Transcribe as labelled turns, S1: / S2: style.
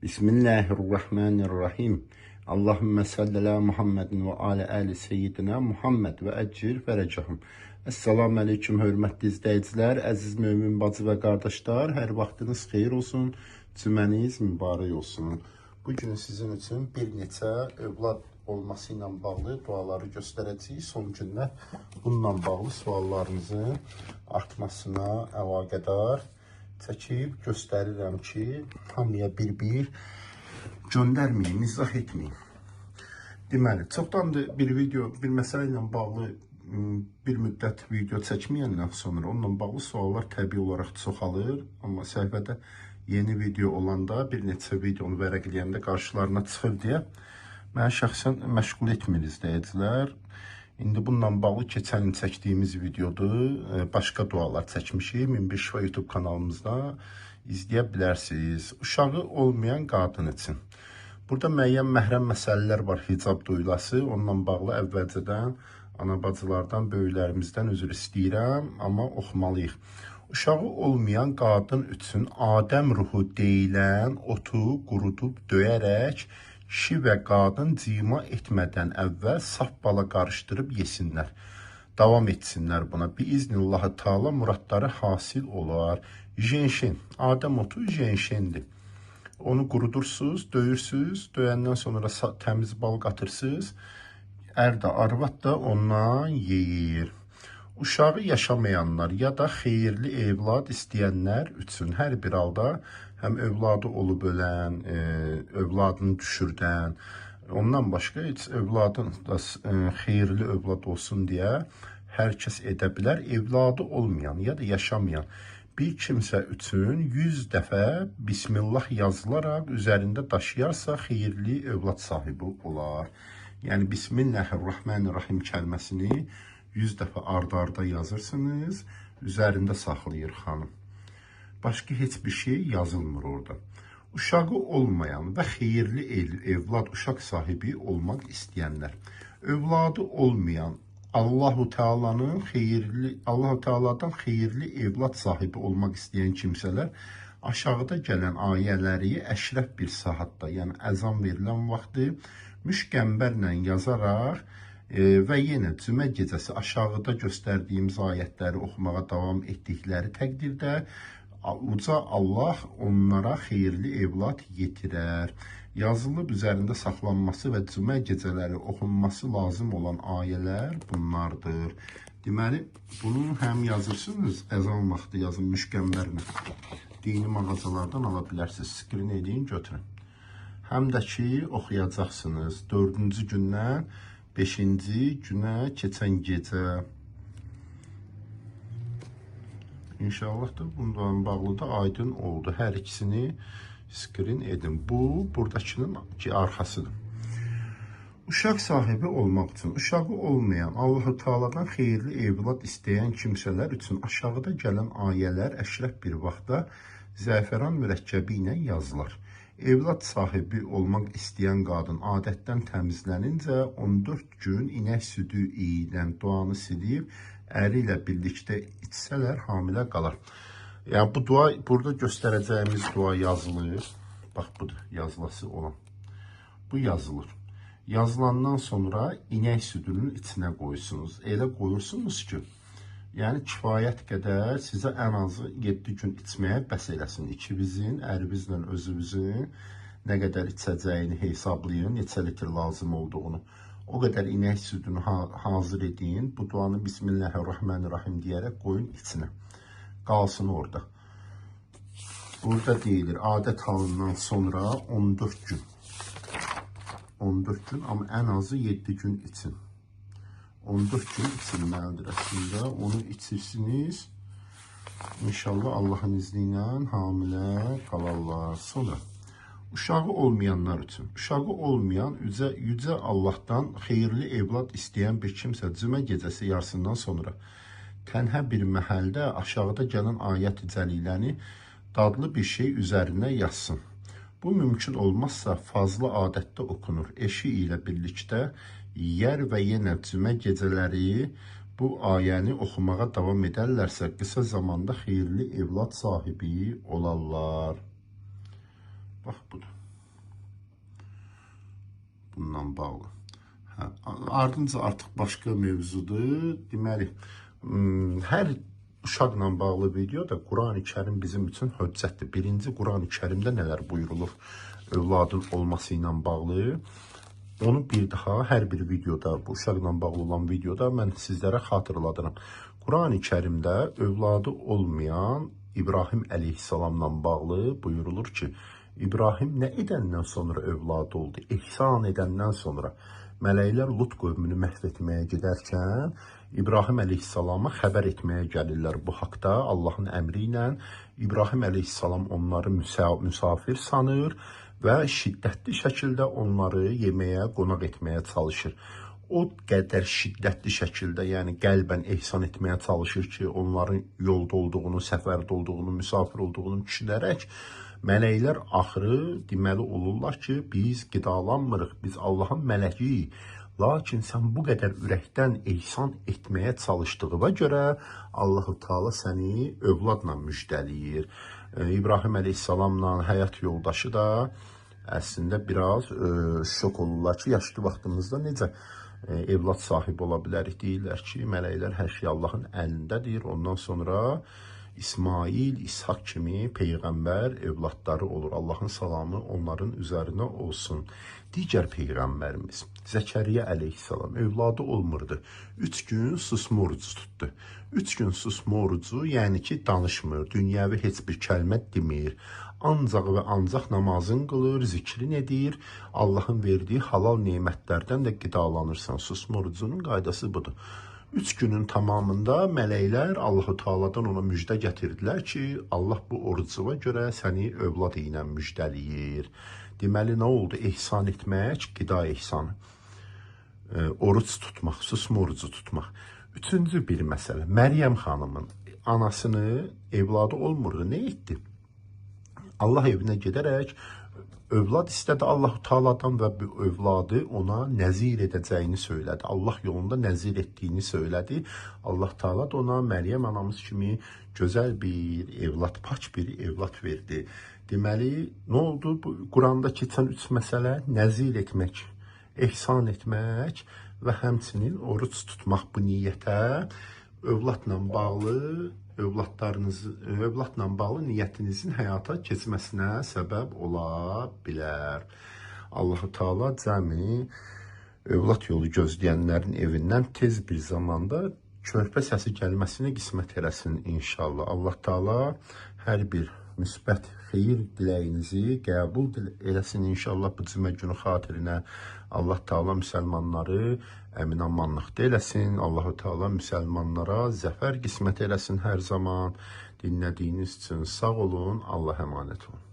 S1: Bismillahirrahmanirrahim. Allahümme salli ala Muhammedin ve ala ali seyyidina Muhammed ve əcir fərəcəhum. Esselamu aleyküm, hörmətli izləyicilər, əziz mömin bacı və qardaşlar, hər vaxtınız xeyir olsun, cümləniz mübarək olsun. Bugün sizin üçün bir neçə övlad olması ilə bağlı duaları göstərəcəyik. Son günlər bununla bağlı suallarınızın artmasına əlaqədar çəkib göstərirəm ki, hamıya bir-bir göndərməyim, izah etməyim. Deməli, çoxdandır bir məsələ ilə bağlı bir müddət video çəkməyəndən sonra onunla bağlı suallar təbii olaraq çoxalır. Amma səhifədə yeni video olanda bir neçə videonu vərəqləyəndə qarşılarına çıxır deyə mənə şəxsən məşğul etmir izləyicilər. İndi bununla bağlı keçən il çəkdiyimiz videodur. Başqa dualar çəkmişik. Minbir Şifa YouTube kanalımızda izləyə bilərsiniz. Uşağı olmayan qadın üçün. Burada müəyyən məhrəm məsələlər var, hicab duyulası. Onunla bağlı əvvəlcədən ana bacılardan, böyüklərimizdən üzr istəyirəm, amma oxumalıyıq. Uşağı olmayan qadın üçün Adəm ruhu deyilən otu qurudub döyərək kişi və qadın cima etmədən əvvəl saf bala qarışdırıb yesinlər. Davam etsinlər buna. Biiznillahı Teala muradları hasil olar. Jenşen, Adəm otu jenşendir. Onu qurudursunuz, döyürsünüz, döyəndən sonra təmiz bal qatırsınız. Ər də, arvad da ondan yeyir. Uşağı yaşamayanlar ya da xeyirli evlad istəyənlər üçün hər bir halda həm övladı olub ölən, övladını düşürdən, ondan başqa heç övladın da xeyirli övlad olsun deyə hər kəs edə bilər. Evladı olmayan ya da yaşamayan bir kimsə üçün 100 dəfə Bismillah yazılaraq üzərində daşıyarsa xeyirli övlad sahibi olar. Yəni Bismillahirrahmanirrahim kəlməsini 100 dəfə arda-arda yazırsınız, üzərində saxlayır xanım. Başqa heç bir şey yazılmır orada. Uşağı olmayan və xeyirli evlad, uşaq sahibi olmaq istəyənlər. Övladı olmayan, Allahu Teala'dan xeyirli evlad sahibi olmaq istəyən kimsələr aşağıda gələn ayələri əşrəf bir saatda, yəni əzan verilən vaxtı müşqəmbərlə yazaraq və yenə cümə gecəsi aşağıda göstərdiyimiz ayətləri oxumağa davam etdikləri təqdirdə uca Allah onlara xeyirli evlad yetirər. Yazılıb üzərində saxlanması və cümə gecələri oxunması lazım olan ayələr bunlardır. Deməli, bunu həm yazırsınız, əzan vaxtı yazın müşqəmbərlə. Dini mağazalardan ala bilərsiniz, skrin edin, götürün. Həm də ki, oxuyacaqsınız 4-cü gündən 5-ci günə keçən gecə. İnşallah da bundan bağlı da aydın oldu. Hər ikisini skrin edin. Bu, buradakının ki, arxasıdır. Uşaq sahibi olmaq üçün, uşağı olmayan, Allah-u Teala'dan xeyirli evlad istəyən kimsələr üçün aşağıda gələn ayələr əşrəf bir vaxtda zəfəran mürəkkəbi ilə yazılar. Evlad sahibi olmaq istəyən qadın adətdən təmizlənincə 14 gün inək südü ilə duanı silib, əri ilə birlikdə içsələr hamilə qalar. Yəni bu dua, burada göstərəcəyimiz dua yazılır. Bax, budur yazılası olan. Bu yazılır. Yazılandan sonra inək südünün içinə qoyursunuz. Elə qoyursunuz ki, yəni kifayət qədər sizə ən azı 7 gün içməyə bəs eləsin. İkimizin, ərimizlə özümüzün nə qədər içəcəyini hesablayın, neçə litr lazım olduğunu. O qədər inək südünü hazır edin. Bu duanı Bismillahirrahmanirrahim deyərək qoyun içinə. Qalsın orada. Burada deyilir, adət halından sonra 14 gün. 14 gün, amma ən azı 7 gün için. 14 gün içilməlidir əslində. Onu içirsiniz. İnşallah Allahın izni ilə hamilə qalarlar. Sonra uşağı olmayanlar üçün. Uşağı olmayan yücə Allahdan xeyirli evlad istəyən bir kimsə cümə gecəsi yarısından sonra tənhə bir məhəldə aşağıda gələn ayət-i cəliləni dadlı bir şey üzərinə yazsın. Bu mümkün olmazsa fazla adətdə okunur. Eşi ilə birlikdə yer və yenə cümə gecələri bu ayəni oxumağa davam edərlərsə qısa zamanda xeyirli evlad sahibi olarlar. Bax budur. bağlı. Ardınca artıq başqa mövzudur. Deməli, hər uşaqla bağlı video da Quran-ı Kərim bizim üçün höccətdir. Birinci Quran-ı Kərimdə nələr buyurulur övladın olması ilə bağlı. Onu bir daha hər bir videoda, bu uşaqla bağlı olan videoda mən sizlərə xatırladıram. Quran-ı Kərimdə övladı olmayan İbrahim əleyhissalamla bağlı buyurulur ki, İbrahim nə edəndən sonra övladı oldu? İhsan edəndən sonra mələklər Lut qövmünü məhv etməyə gedərkən İbrahim əleyhissalama xəbər etməyə gəlirlər bu haqda Allahın əmri ilə. İbrahim əleyhissalam onları müsafir sanır və şiddətli şəkildə onları yeməyə, qonaq etməyə çalışır. O qədər şiddətli şəkildə, yəni qəlbən ehsan etməyə çalışır ki, onların yolda olduğunu, səfərdə olduğunu, müsafir olduğunu düşünərək mələklər axırı deməli olurlar ki, biz qidalanmırıq, biz Allahın mələkiyik. Lakin sən bu qədər ürəkdən ehsan etməyə çalışdığına görə Allah-u Teala səni övladla müjdəliyir. İbrahim əleyhissalamla həyat yoldaşı da əslində biraz şok olurlar ki, yaşlı vaxtımızda necə evlad sahibi ola bilərik. Deyirlər ki, mələklər hər şey Allahın əlindədir. Ondan sonra İsmail, İshak kimi peyğəmbər evladları olur. Allahın salamı onların üzərinə olsun. Digər peyğəmbərimiz Zəkəriyyə əleyhissalam övladı olmurdu. 3 gün susma orucu tutdu. 3 gün susma orucu, yəni ki, danışmır, dünyəvi heç bir kəlmə demir. Ancaq və ancaq namazın qılır, zikrin edir. Allahın verdiyi halal nemətlərdən də qidalanırsan. Susma orucunun qaydası budur. 3 günün tamamında mələklər Allah-u Teala'dan ona müjdə gətirdilər ki, Allah bu orucuna görə səni övlad ilə müjdəliyir. Deməli, nə oldu? Ehsan etmək, qida ehsanı. Oruc tutmaq, susma orucu tutmaq. Üçüncü bir məsələ. Məryəm xanımın anasını evladı olmurdu. Nə etdi? Allah evinə gedərək övlad istədi Allah-u Teala'dan və bu övladı ona nəzir edəcəyini söylədi. Allah yolunda nəzir etdiyini söylədi. Allah Teala da ona Məryəm anamız kimi gözəl bir evlad, paç bir evlad verdi. Deməli, nə oldu? Bu Quranda keçən 3 məsələ nəzir etmək, ehsan etmək və həmçinin oruc tutmaq bu niyyətə övladla bağlı niyyətinizin həyata keçməsinə səbəb ola bilər. Allah-u Teala cəmi övlad yolu gözləyənlərin evindən tez bir zamanda körpə səsi gəlməsini qismət eləsin inşallah. Allah Teala hər bir müsbət xeyir diləyinizi qəbul eləsin inşallah bu cümə günü xatirinə. Allah Teala müsəlmanları əmin-amanlıqda eləsin. Allah-u Teala müsəlmanlara zəfər qismət eləsin hər zaman. Dinlədiyiniz üçün sağ olun. Allah əmanət olun.